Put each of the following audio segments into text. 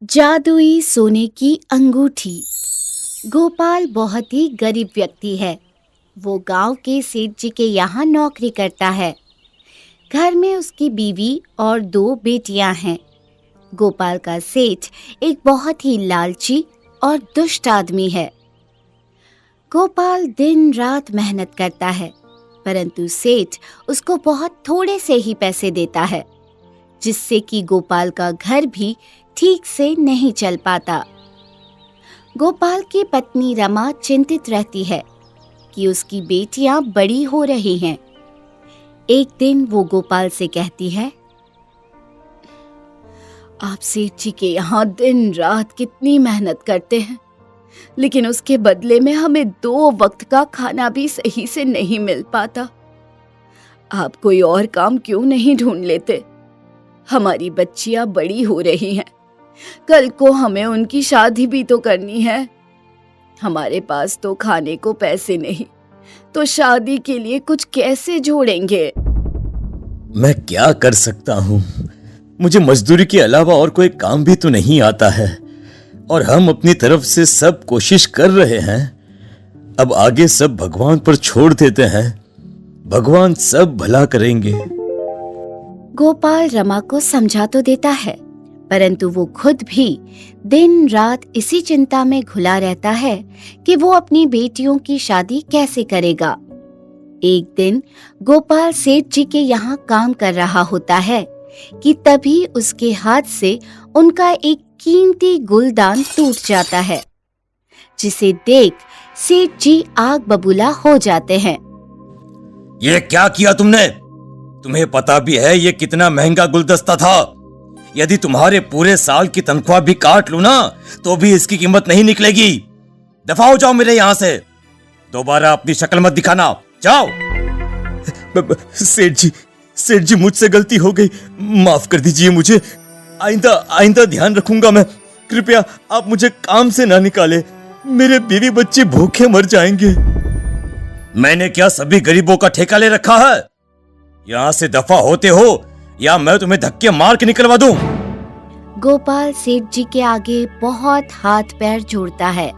जादुई सोने की अंगूठी। गोपाल बहुत ही गरीब व्यक्ति है। वो गांव के सेठ जी के यहाँ नौकरी करता है। घर में उसकी बीवी और 2 बेटियां हैं। गोपाल का सेठ एक बहुत ही लालची और दुष्ट आदमी है। गोपाल दिन रात मेहनत करता है, परंतु सेठ उसको बहुत थोड़े से ही पैसे देता है, जिससे कि गोपाल का घर भी ठीक से नहीं चल पाता। गोपाल की पत्नी रमा चिंतित रहती है कि उसकी बेटियां बड़ी हो रही हैं। एक दिन वो गोपाल से कहती है, आप सेठ जी के यहाँ दिन रात कितनी मेहनत करते हैं, लेकिन उसके बदले में हमें 2 वक्त का खाना भी सही से नहीं मिल पाता। आप कोई और काम क्यों नहीं ढूंढ लेते? हमारी बच्चियां बड़ी हो रही हैं, कल को हमें उनकी शादी भी तो करनी है। हमारे पास तो खाने को पैसे नहीं, तो शादी के लिए कुछ कैसे जोड़ेंगे? मैं क्या कर सकता हूँ? मुझे मजदूरी के अलावा और कोई काम भी तो नहीं आता है, और हम अपनी तरफ से सब कोशिश कर रहे हैं। अब आगे सब भगवान पर छोड़ देते हैं। भगवान सब भला करेंगे। गोपाल रमा को समझा तो देता है, परंतु वो खुद भी दिन रात इसी चिंता में घुला रहता है कि वो अपनी बेटियों की शादी कैसे करेगा। एक दिन गोपाल सेठ जी के यहाँ काम कर रहा होता है कि तभी उसके हाथ से उनका एक कीमती गुलदान टूट जाता है, जिसे देख सेठ जी आग बबूला हो जाते हैं। ये क्या किया तुमने? तुम्हें पता भी है ये कितना महंगा गुलदस्ता था। यदि तुम्हारे पूरे साल की तनख्वाह भी काट लूं ना, तो भी इसकी कीमत नहीं निकलेगी। दफा हो जाओ मेरे यहाँ से। दोबारा अपनी शक्ल मत दिखाना, जाओ। सेठ जी मुझसे गलती हो गई, माफ कर दीजिए मुझे। आइंदा ध्यान रखूंगा मैं। कृपया आप मुझे काम से ना निकाले, मेरे बीवी बच्चे भूखे मर जाएंगे। मैंने क्या सभी गरीबों का ठेका ले रखा है? यहाँ से दफा होते हो या मैं तुम्हें धक्के मार के निकलवा दूं। गोपाल सेठ जी के आगे बहुत हाथ पैर जोड़ता है,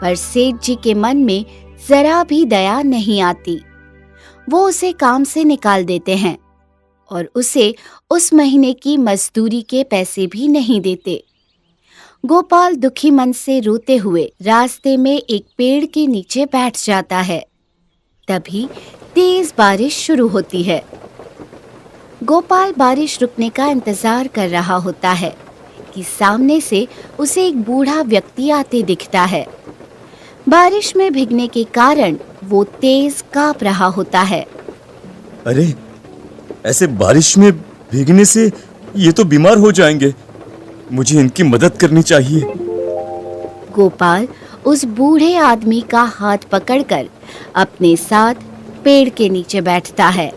पर सेठ जी के मन में जरा भी दया नहीं आती। वो उसे काम से निकाल देते हैं और उसे उस महीने की मजदूरी के पैसे भी नहीं देते। गोपाल दुखी मन से रोते हुए रास्ते में एक पेड़ के नीचे बैठ जाता है। तभी तेज बारिश शुरू होती है। गोपाल बारिश रुकने का इंतजार कर रहा होता है कि सामने से उसे एक बूढ़ा व्यक्ति आते दिखता है। बारिश में भीगने के कारण वो तेज कांप रहा होता है। अरे, ऐसे बारिश में भीगने से ये तो बीमार हो जाएंगे। मुझे इनकी मदद करनी चाहिए। गोपाल उस बूढ़े आदमी का हाथ पकड़कर अपने साथ पेड़ के नीचे बैठता है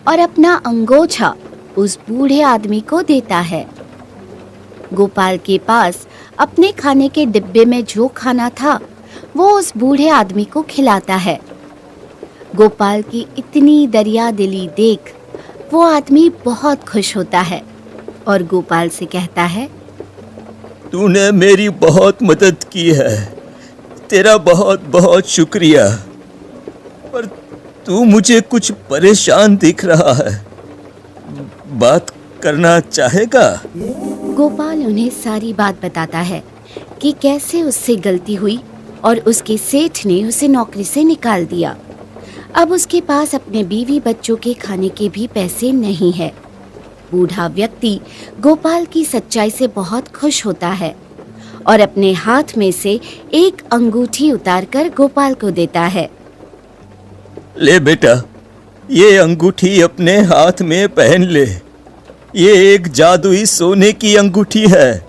और अपना अंगोछा उस बूढ़े आदमी को देता है। गोपाल के पास अपने खाने के डिब्बे में जो खाना था वो उस बूढ़े आदमी को खिलाता है। गोपाल की इतनी दरिया दिली देख वो आदमी बहुत खुश होता है और गोपाल से कहता है, तूने मेरी बहुत मदद की है, तेरा बहुत बहुत शुक्रिया। पर तू मुझे कुछ परेशान दिख रहा है, बात करना चाहेगा? गोपाल उन्हें सारी बात बताता है कि कैसे उससे गलती हुई और उसके सेठ ने उसे नौकरी से निकाल दिया। अब उसके पास अपने बीवी बच्चों के खाने के भी पैसे नहीं है। बूढ़ा व्यक्ति गोपाल की सच्चाई से बहुत खुश होता है और अपने हाथ में से एक अंगूठी उतारकर गोपाल को देता है। ले बेटा, ये अंगूठी अपने हाथ में पहन ले। ये एक जादुई सोने की अंगूठी है।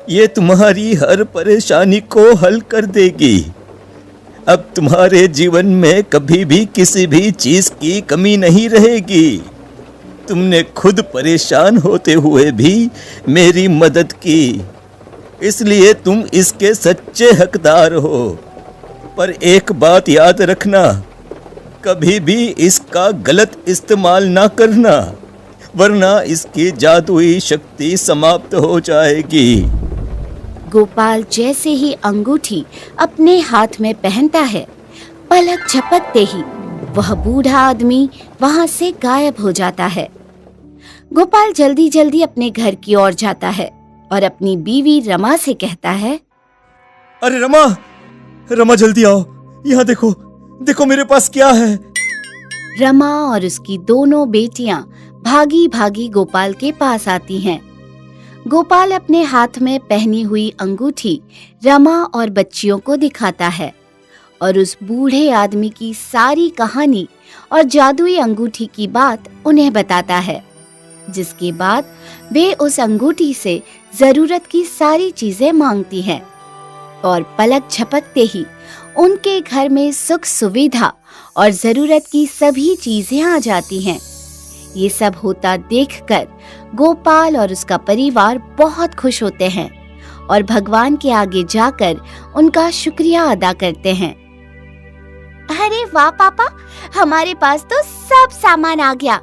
ये तुम्हारी हर परेशानी को हल कर देगी। अब तुम्हारे जीवन में कभी भी किसी भी चीज की कमी नहीं रहेगी। तुमने खुद परेशान होते हुए भी मेरी मदद की, इसलिए तुम इसके सच्चे हकदार हो। पर एक बात याद रखना, कभी भी इसका गलत इस्तेमाल ना करना, वरना इसकी जादुई शक्ति समाप्त हो जाएगी। गोपाल जैसे ही अंगूठी अपने हाथ में पहनता है, पलक झपकते ही वह बूढ़ा आदमी वहां से गायब हो जाता है। गोपाल जल्दी जल्दी अपने घर की ओर जाता है और अपनी बीवी रमा से कहता है, अरे रमा, रमा जल्दी आओ, यहाँ देखो, देखो मेरे पास क्या है। रमा और उसकी दोनों बेटियां भागी भागी गोपाल के पास आती हैं। गोपाल अपने हाथ में पहनी हुई अंगूठी रमा और बच्चियों को दिखाता है और उस बूढ़े आदमी की सारी कहानी और जादुई अंगूठी की बात उन्हें बताता है, जिसके बाद वे उस अंगूठी से जरूरत की सारी चीजें मांगती हैं और पलक झपकते ही उनके घर में सुख सुविधा और जरूरत की सभी चीजें आ जाती हैं। ये सब होता देखकर गोपाल और उसका परिवार बहुत खुश होते हैं और भगवान के आगे जाकर उनका शुक्रिया अदा करते हैं। अरे वाह पापा, हमारे पास तो सब सामान आ गया।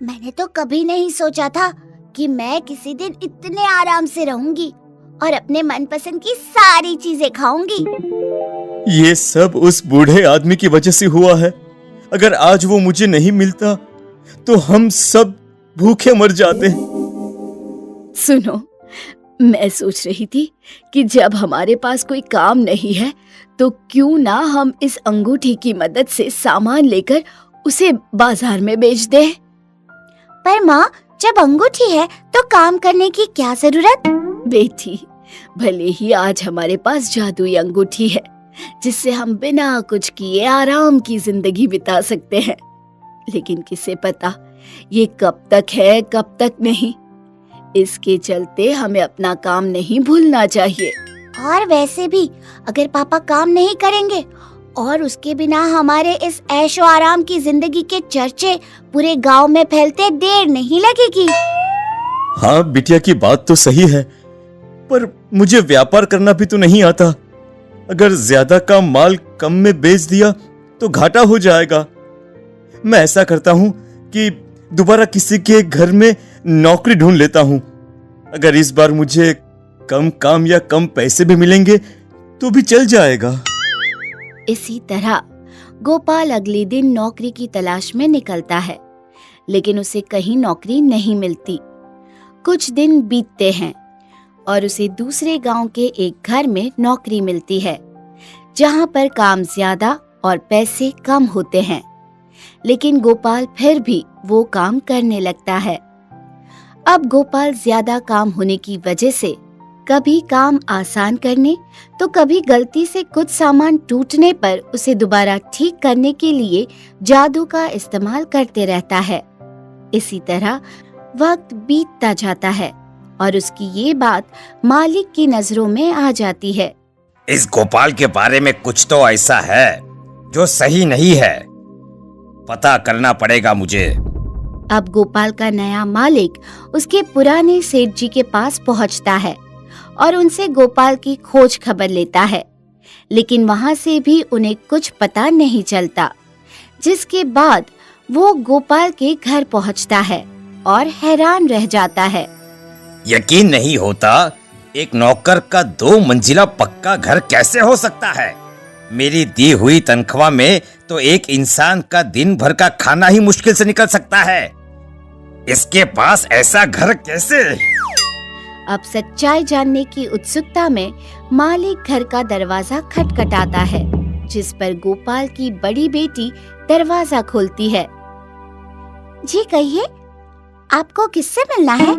मैंने तो कभी नहीं सोचा था कि मैं किसी दिन इतने आराम से रहूंगी और अपने मनपसंद की सारी चीजें खाऊंगी। ये सब उस बूढ़े आदमी की वजह से हुआ है। अगर आज वो मुझे नहीं मिलता तो हम सब भूखे मर जाते। सुनो, मैं सोच रही थी कि जब हमारे पास कोई काम नहीं है तो क्यों ना हम इस अंगूठी की मदद से सामान लेकर उसे बाजार में बेच दें। पर माँ, जब अंगूठी है तो काम करने की क्या जरूरत? बेटी, भले ही आज हमारे पास जादुई अंगूठी है जिससे हम बिना कुछ किए आराम की जिंदगी बिता सकते हैं, लेकिन किसे पता ये कब तक है कब तक नहीं। इसके चलते हमें अपना काम नहीं भूलना चाहिए। और वैसे भी अगर पापा काम नहीं करेंगे और उसके बिना हमारे इस ऐशो आराम की जिंदगी के चर्चे पूरे गांव में फैलते देर नहीं लगेगी। हाँ बिटिया की बात तो सही है, पर मुझे व्यापार करना भी तो नहीं आता। अगर ज्यादा का माल कम में बेच दिया तो घाटा हो जाएगा। मैं ऐसा करता हूँ कि दोबारा किसी के घर में नौकरी ढूंढ लेता हूँ। अगर इस बार मुझे कम काम या कम पैसे भी मिलेंगे तो भी चल जाएगा। इसी तरह गोपाल अगले दिन नौकरी की तलाश में निकलता है, लेकिन उसे कहीं नौकरी नहीं मिलती। कुछ दिन बीतते हैं और उसे दूसरे गांव के एक घर में नौकरी मिलती है, जहां पर काम ज्यादा और पैसे कम होते हैं। लेकिन गोपाल फिर भी वो काम करने लगता है। अब गोपाल ज्यादा काम होने की वजह से कभी काम आसान करने तो कभी गलती से कुछ सामान टूटने पर उसे दोबारा ठीक करने के लिए जादू का इस्तेमाल करते रहता है। इसी तरह वक्त बीतता जाता है और उसकी ये बात मालिक की नजरों में आ जाती है। इस गोपाल के बारे में कुछ तो ऐसा है जो सही नहीं है, पता करना पड़ेगा मुझे। अब गोपाल का नया मालिक उसके पुराने सेठ जी के पास पहुंचता है और उनसे गोपाल की खोज खबर लेता है, लेकिन वहां से भी उन्हें कुछ पता नहीं चलता। जिसके बाद वो गोपाल के घर पहुंचता है और हैरान रह जाता है। यकीन नहीं होता, एक नौकर का 2 मंजिला पक्का घर कैसे हो सकता है? मेरी दी हुई तनख्वाह में तो एक इंसान का दिन भर का खाना ही मुश्किल से निकल सकता है। इसके पास ऐसा घर कैसे? अब सच्चाई जानने की उत्सुकता में मालिक घर का दरवाजा खटखटाता है, जिस पर गोपाल की बड़ी बेटी दरवाजा खोलती है। जी कहिए, आपको किससे मिलना है?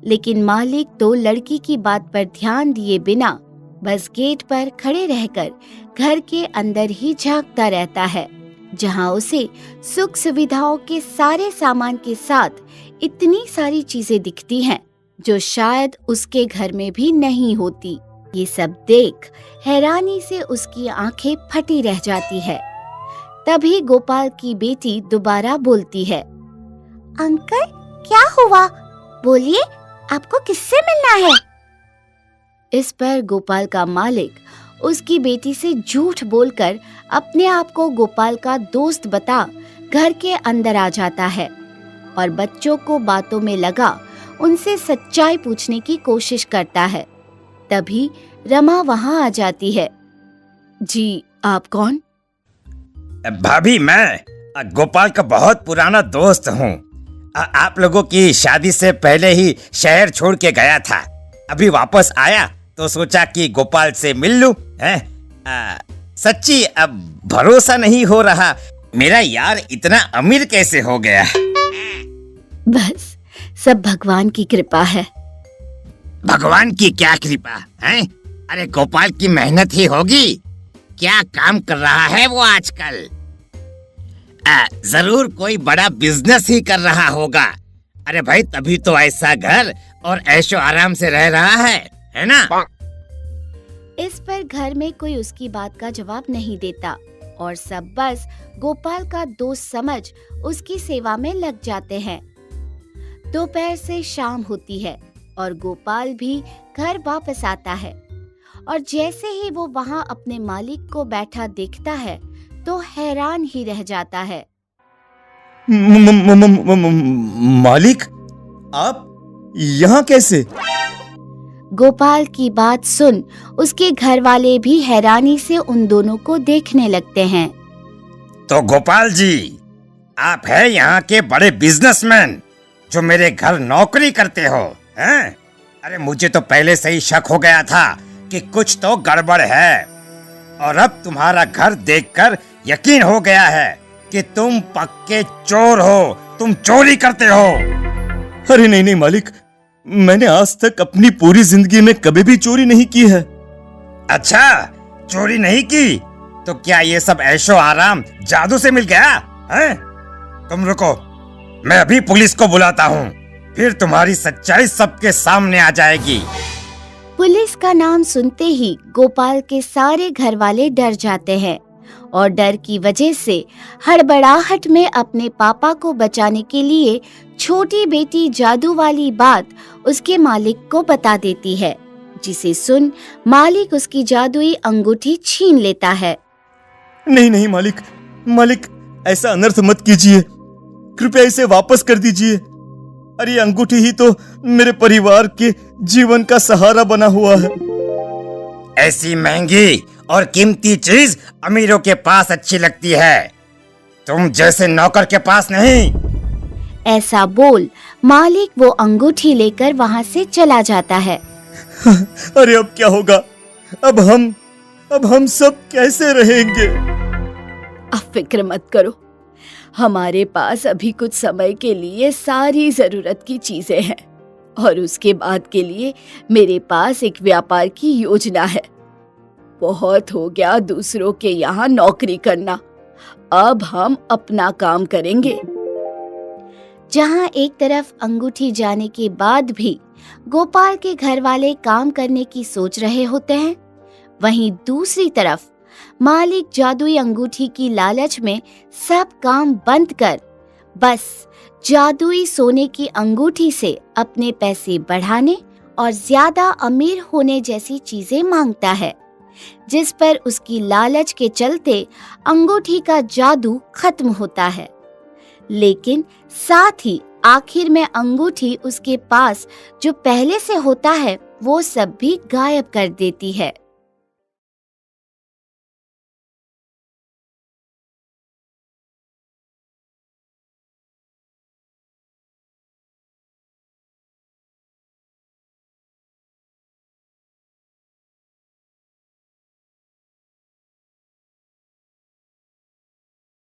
लेकिन मालिक तो लड़की की बात पर ध्यान दिए बिना बस गेट पर खड़े रहकर घर के अंदर ही झांकता रहता है, जहां उसे सुख सुविधाओं के सारे सामान के साथ इतनी सारी चीजें दिखती हैं जो शायद उसके घर में भी नहीं होती। ये सब देख हैरानी से उसकी आंखें फटी रह जाती है। तभी गोपाल की बेटी दोबारा बोलती है, अंकल क्या हुआ? बोलिए, आपको किससे मिलना है? इस पर गोपाल का मालिक उसकी बेटी से झूठ बोलकर अपने आप को गोपाल का दोस्त बता घर के अंदर आ जाता है और बच्चों को बातों में लगा उनसे सच्चाई पूछने की कोशिश करता है। तभी रमा वहां आ जाती है। जी, आप कौन? भाभी, मैं गोपाल का बहुत पुराना दोस्त हूँ। आप लोगों की शादी से पहले ही शहर छोड़ के गया था। अभी वापस आया तो सोचा कि गोपाल से मिल लूं। सच्ची अब भरोसा नहीं हो रहा, मेरा यार इतना अमीर कैसे हो गया। बस सब भगवान की कृपा है। भगवान की क्या कृपा है? अरे गोपाल की मेहनत ही होगी। क्या काम कर रहा है वो आजकल? जरूर कोई बड़ा बिजनेस ही कर रहा होगा। अरे भाई, तभी तो ऐसा घर और ऐशो आराम से रह रहा है ना? इस पर घर में कोई उसकी बात का जवाब नहीं देता और सब बस गोपाल का दोस्त समझ उसकी सेवा में लग जाते हैं। दोपहर से शाम होती है और गोपाल भी घर वापस आता है और जैसे ही वो वहां अपने मालिक को बैठा देखता है तो हैरान ही रह जाता है। मालिक, आप यहाँ कैसे? गोपाल की बात सुन उसके घर वाले भी हैरानी से उन दोनों को देखने लगते हैं। तो गोपाल जी, आप हैं यहाँ के बड़े बिजनेसमैन जो मेरे घर नौकरी करते हो, हैं? अरे मुझे तो पहले से ही शक हो गया था कि कुछ तो गड़बड़ है, और अब तुम्हारा घर देखकर यकीन हो गया है कि तुम पक्के चोर हो, तुम चोरी करते हो। अरे नहीं मालिक, मैंने आज तक अपनी पूरी जिंदगी में कभी भी चोरी नहीं की है। अच्छा, चोरी नहीं की तो क्या ये सब ऐशो आराम जादू से मिल गया है? तुम रुको, मैं अभी पुलिस को बुलाता हूँ, फिर तुम्हारी सच्चाई सबके सामने आ जाएगी। पुलिस का नाम सुनते ही गोपाल के सारे घर वाले डर जाते हैं और डर की वजह से हड़बड़ाहट में अपने पापा को बचाने के लिए छोटी बेटी जादू वाली बात उसके मालिक को बता देती है, जिसे सुन मालिक उसकी जादुई अंगूठी छीन लेता है। नहीं मालिक, ऐसा अनर्थ मत कीजिए, कृपया इसे वापस कर दीजिए। अरे अंगूठी ही तो मेरे परिवार के जीवन का सहारा बना हुआ है। ऐसी महंगी और कीमती चीज अमीरों के पास अच्छी लगती है, तुम जैसे नौकर के पास नहीं। ऐसा बोल मालिक वो अंगूठी लेकर वहां से चला जाता है। अरे अब क्या होगा? अब हम सब कैसे रहेंगे? अब फिक्र मत करो, हमारे पास अभी कुछ समय के लिए सारी जरूरत की चीजें हैं और उसके बाद के लिए मेरे पास एक व्यापार की योजना है। बहुत हो गया दूसरों के यहाँ नौकरी करना, अब हम अपना काम करेंगे। जहाँ एक तरफ अंगूठी जाने के बाद भी गोपाल के घर वाले काम करने की सोच रहे होते हैं, वहीं दूसरी तरफ मालिक जादुई अंगूठी की लालच में सब काम बंद कर बस जादुई सोने की अंगूठी से अपने पैसे बढ़ाने और ज्यादा अमीर होने जैसी चीजें मांगता है, जिस पर उसकी लालच के चलते अंगूठी का जादू खत्म होता है। लेकिन साथ ही आखिर में अंगूठी उसके पास जो पहले से होता है वो सब भी गायब कर देती है।